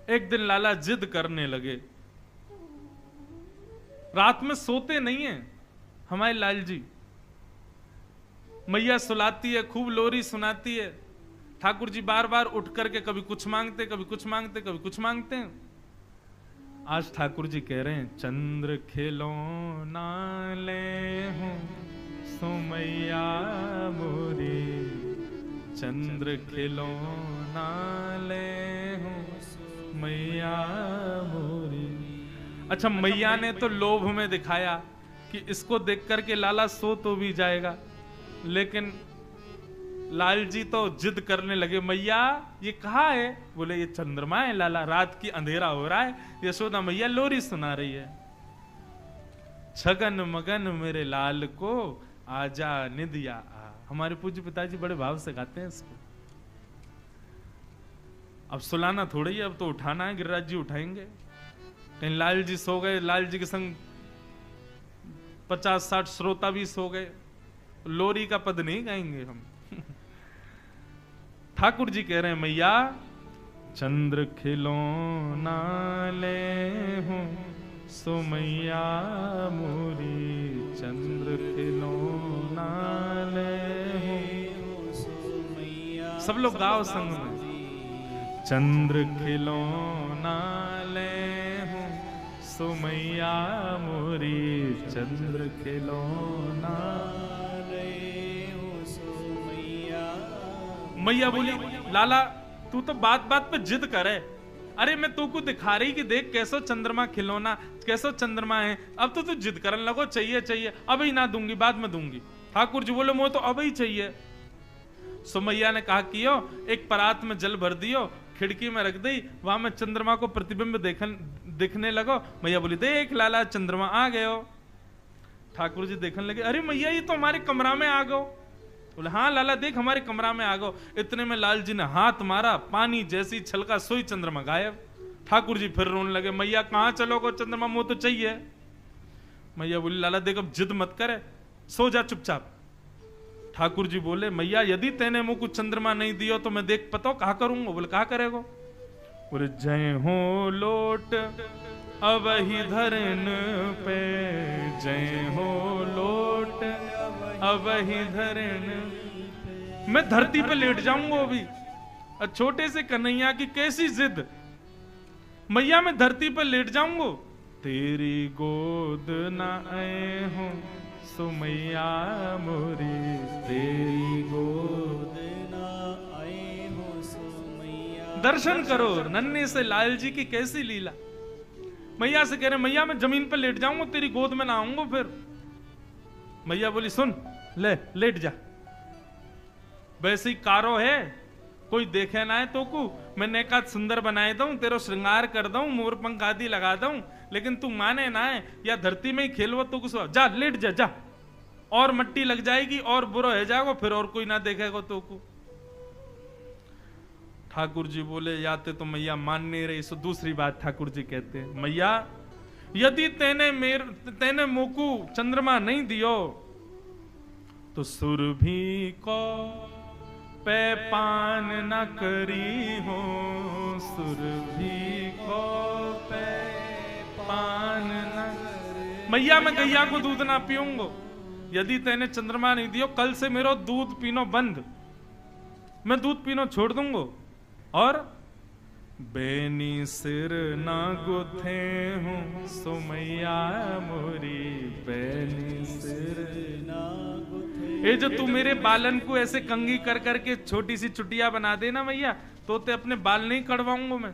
एक दिन लाला जिद करने लगे, रात में सोते नहीं है हमारे लाल जी। मैया सुलाती है, खूब लोरी सुनाती है। ठाकुर जी बार बार उठ करके कभी कुछ मांगते, कभी कुछ मांगते, कभी कुछ मांगते हैं। आज ठाकुर जी कह रहे हैं, चंद्र खिलौना ले हूं सुमैया मोरी, चंद्र खिलौना ले हूं मैया मोरी। अच्छा, मैया ने तो लोभ में दिखाया कि इसको देख करके लाला सो तो भी जाएगा, लेकिन लाल जी तो जिद करने लगे, मैया ये कहाँ है? बोले ये चंद्रमा है लाला, रात की अंधेरा हो रहा है, यशोदा मैया लोरी सुना रही है। छगन मगन मेरे लाल को आजा निदिया आ। हमारे पूज्य पिताजी बड़े भाव से गाते हैं इसको। अब सुलाना थोड़ी है, अब तो उठाना है, गिरिराज जी उठाएंगे। कहीं लाल जी सो गए, लाल जी के संग 50-60 श्रोता भी सो गए, लोरी का पद नहीं गाएंगे हम। ठाकुर जी कह रहे हैं, मैया चंद्र खिलौना ले हूं सुमैया मोरी, चंद्र खिलौना ले हूं सुमैया। सब लोग गाओ संग में, चंद्र खिलौना ले हूं सुमैया मोरी, चंद्र खिलौना ले हूं सुमैया। मैया बोली, लाला तू तो बात बात पे जिद करे, अरे मैं तू को दिखा रही कि देख कैसो चंद्रमा खिलौना, कैसो चंद्रमा है, अब तो तू जिद करने लगो चाहिए चाहिए। अभी ना दूंगी, बाद में दूंगी। ठाकुर जी बोले, मुझे तो अभी चाहिए। सुमैया ने कहा कि एक परात में जल भर दियो, खिड़की में रख दी, वहां में चंद्रमा को प्रतिबिंब दिखने लगो। मैया बोली, देख लाला चंद्रमा आ गयो। ठाकुर जी देखने लगे, अरे मैया ये तो हमारे कमरा में आ गो। बोले, हाँ लाला देख हमारे कमरा में आ गो। इतने में लाल जी ने हाथ मारा, पानी जैसी छलका सोई चंद्रमा गायब। ठाकुर जी फिर रोने लगे, मैया कहां चलोगो, चंद्रमा मुंह तो चाहिए। मैया बोली, लाला देख अब जिद मत करे, सो जा चुपचाप। ठाकुर जी बोले, मैया यदि तेने मुंह को चंद्रमा नहीं दियो तो मैं देख पता कहा करूंगा। बोले, कहा करेगो? बोले, जय हो लोट अब ही धरन पे, जय हो लोट अब ही धरन। मैं धरती पे लेट जाऊंगा अभी। छोटे से कन्हैया की कैसी जिद, मैया मैं धरती पे लेट जाऊंगा। तेरी गोद ना आए हूं सुमैया मोरी, तेरी गोद ना आए हूं सुमैया। दर्शन करो नन्हे से लाल जी की कैसी लीला। मैया से कह रहे, मैया मैं जमीन पे लेट जाऊंगा, तेरी गोद में ना आऊंगा फिर। मैया बोली, सुन ले लेट जा, वैसे ही कारो है, कोई देखे ना है तो को मैं नेका सुंदर बनाए दूं, तेरो श्रृंगार कर दूं, मोर पंख आदि लगा दूं, लेकिन तू माने ना है, या धरती में ही खेलवो तो कुछ जा, लेट जा जा, और मट्टी लग जाएगी और बुरा हो जाएगा, फिर और कोई ना देखेगा तो को। ठाकुर जी बोले, याते तो मैया मान नहीं रही। सो दूसरी बात ठाकुर जी कहते हैं, मैया यदि तेने मुकु चंद्रमा नहीं दियो तो सुरभि को पे पान न करी हो, सुरभि को पे पान न। मैया मैं गैया को दूध ना पीऊंगा, यदि तेने चंद्रमा नहीं दियो कल से मेरा दूध पीनो बंद, मैं दूध पीनो छोड़ दूंगा। और बेनी सिर ना गुथे हूं सुमैया मोरी, बेनी सिर ना गुथे। ये जो तू मेरे बालन को ऐसे कंगी कर करके छोटी सी चुटिया बना देना मैया, तो ते अपने बाल नहीं कड़वाऊंगा मैं।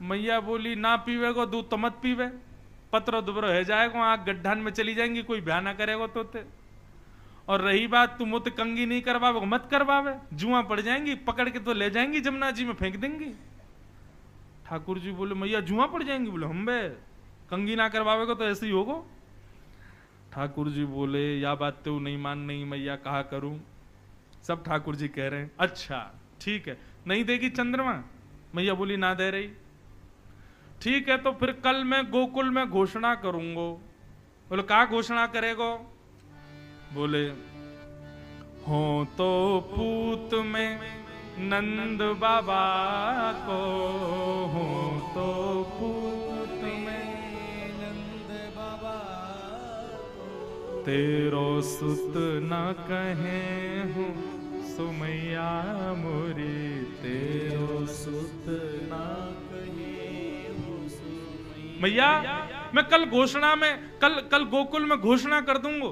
मैया बोली, ना पीवेगो दूध तो मत पीवे, पत्रो दुबरो है जाएगा, आग गड्ढान में चली जाएंगी, कोई ब्याह ना करेगा तो ते। और रही बात तू मुझे कंगी नहीं करवावे, मत करवावे, जुआ पड़ जाएंगी, पकड़ के तो ले जाएंगी जमुना जी में फेंक देंगी। ठाकुर जी बोले, मैया जुआ पड़ जाएंगी? बोले, हम बे कंगी ना करवावेगा तो ऐसे ही होगा। ठाकुर जी बोले, या बात तो नहीं मान नहीं मैया, कहा करूं? सब ठाकुर जी कह रहे हैं, अच्छा ठीक है, नहीं देगी चंद्रमा? मैया बोली, ना दे रही। ठीक है, तो फिर कल मैं गोकुल में घोषणा करूंगा। बोले, कहा घोषणा करेगो? बोले, हो तो पूत में नंद बाबा को, तेरो सुत न कहे हूँ सुमैया मोरी, तेरो सुत न कहे हूँ सुमैया। मैया मैं कल घोषणा में कल गोकुल में घोषणा कर दूंगा।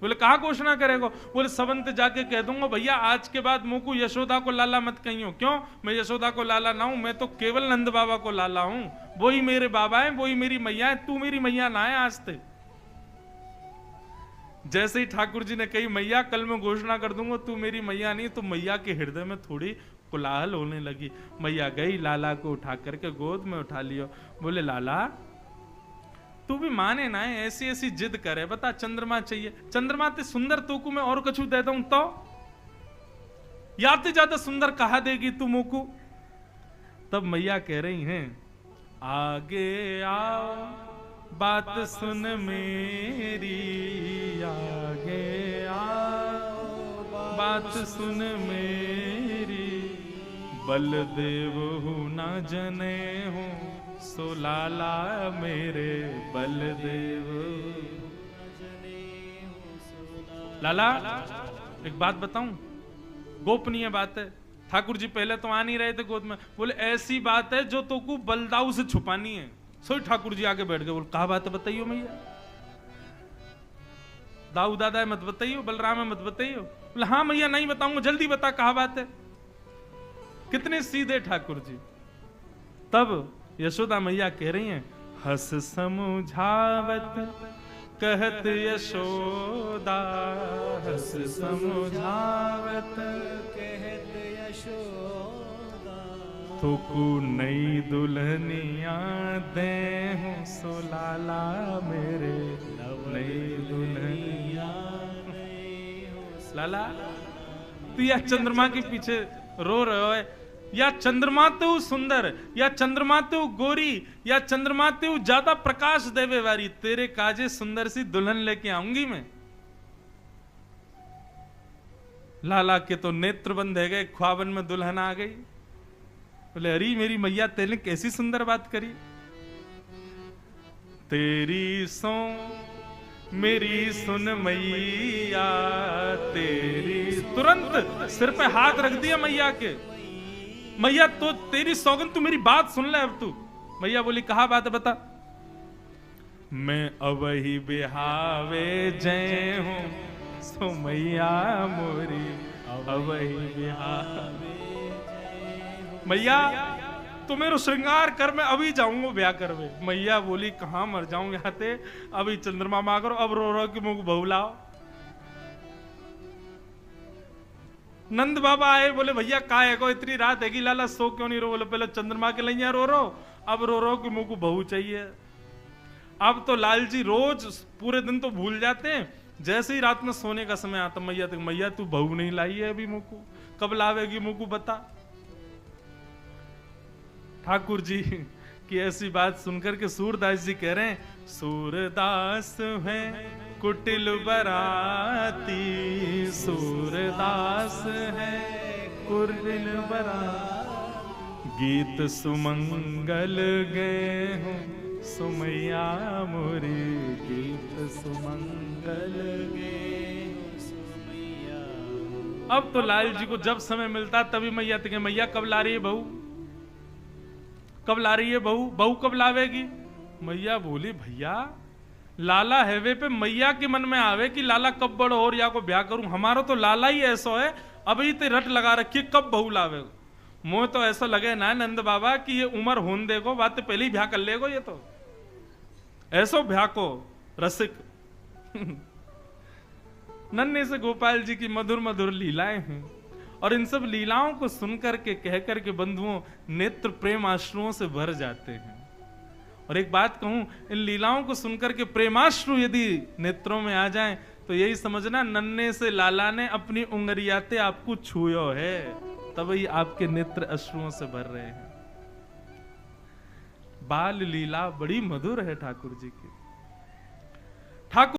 बोले कहा घोषणा करेगा? बोले सबंत जाके कह दूंगा भैया आज के बाद मुझको यशोदा को लाला मत कहियो। क्यों? मैं यशोदा को लाला ना हूं, मैं तो केवल नंद बाबा को लाला हूं। वही मेरे बाबा हैं, वही मेरी मैया है, तू मेरी मैया ना है आज तक। जैसे ही ठाकुर जी ने कही मैया कल मैं घोषणा कर दूंगा तू मेरी मैया नहीं, तो मैया के हृदय में थोड़ी कोलाहल होने लगी। मैया गई, लाला को उठा करके गोद में उठा लियो। बोले लाला तू भी माने ना है, ऐसी ऐसी जिद करे, बता चंद्रमा चाहिए। चंद्रमा ते सुंदर तोकू मैं और कछु दे दूं तो या ते ज्यादा सुंदर कहा देगी तू मोकू? तब मैया कह रही हैं आगे आओ बात सुन मेरी, आगे आओ बात सुन मेरी, बलदेव हूं ना जने हूं सो लाला मेरे बलदेव। लाला एक बात बताऊं, गोपनीय बात है। ठाकुर जी पहले तो आ नहीं रहे थे गोद में। बोले ऐसी बात है जो तो को बलदाऊ से छुपानी है। सो ठाकुर जी आके बैठ गए। बोले कहा बात है बताइयो मैया। दाऊ दादा है मत बताइयो, बलराम है मत बताइयो। बोले हाँ मैया नहीं बताऊंगा, जल्दी बता कहा बात है। कितने सीधे ठाकुर जी। तब यशोदा मैया कह रही हैं हस समझावत कहत यशोदा, हस समझावत कहत यशोदा, तुकु नई दुल्हनिया दे हूं सो लाला मेरे नई दुल्हनिया। लाला तू या चंद्रमा के पीछे रो रहे हो, या चंद्रमा तो सुंदर, या चंद्रमा तो गोरी, या चंद्रमा तो ज्यादा प्रकाश देवे वारी, तेरे काजे सुंदर सी दुल्हन लेके आऊंगी मैं। लाला के तो नेत्र बंद है गए, ख्वाबन में दुल्हन आ गई। बोले अरे मेरी मैया तेने कैसी सुंदर बात करी। तेरी सो मेरी सुन मैया तेरी, तुरंत सिर पे हाथ रख दिया मैया के। मैया तो तेरी सौगन तू मेरी बात सुन ले अब तू। मैया बोली कहा बात है बता। मैं अवही बिहावे जय हूं सो मैया मोरी, अवही बिहावे। मैया तू मेरे श्रृंगार कर, मैं अभी जाऊंगा ब्याह करवे। मैया बोली कहां मर जाऊं यहाँ ते, अभी चंद्रमा मांगो, अब रो रो कि मुझको बहू लाओ। नंद बाबा आए, बोले भैया का है को इतनी रात हैगी, लाला सो क्यों नहीं रो? बोले पहले चंद्रमा के लिए रो रो, अब रो रो कि मुझको बहू चाहिए। अब तो लाल जी रोज पूरे दिन तो भूल जाते हैं, जैसे ही रात में सोने का समय आता मैया तक, मैया तू बहू नहीं लाई है अभी, मुझको कब लावेगी मुझको बता। ठाकुर जी की ऐसी बात सुनकर के सूरदास जी कह रहे हैं सूरदास है कुटिल बराती, सूरदास है कुटिल बराती, गीत सुमंगल गए हूँ सुमैया मोरी, गीत सुमंगल गए हूँ सुमैया। अब तो लाल जी को जब समय मिलता तभी मैया तक, मैया कब ला रही है बहू, कब ला रही है बहू, बहू कब लावेगी? मैया बोली भैया लाला हैवे पे मैया के मन में आवे कि लाला कब बड़ो और या को ब्याह करूं, हमारा तो लाला ही ऐसा है, अभी ते रट लगा रखी कब बहू लावे। मोह तो ऐसा लगे ना नंद बाबा कि ये उम्र होन देगो, बात तो पहले ही ब्याह कर लेगो, ये तो ऐसो ब्याह को रसिक। नन्हे से गोपाल जी की मधुर मधुर लीलाएं हैं, और इन सब लीलाओं को सुनकर के कह करके बंधुओं नेत्र प्रेम आश्रुओं से भर जाते हैं। और एक बात कहूं, इन लीलाओं को सुनकर के प्रेमाश्रु यदि नेत्रों में आ जाएं तो यही समझना नन्हे से लाला ने अपनी उंगलियाते आपको छुयो है, तभी आपके नेत्र अश्रुओं से भर रहे हैं। बाल लीला बड़ी मधुर है ठाकुर जी की। ठाकुर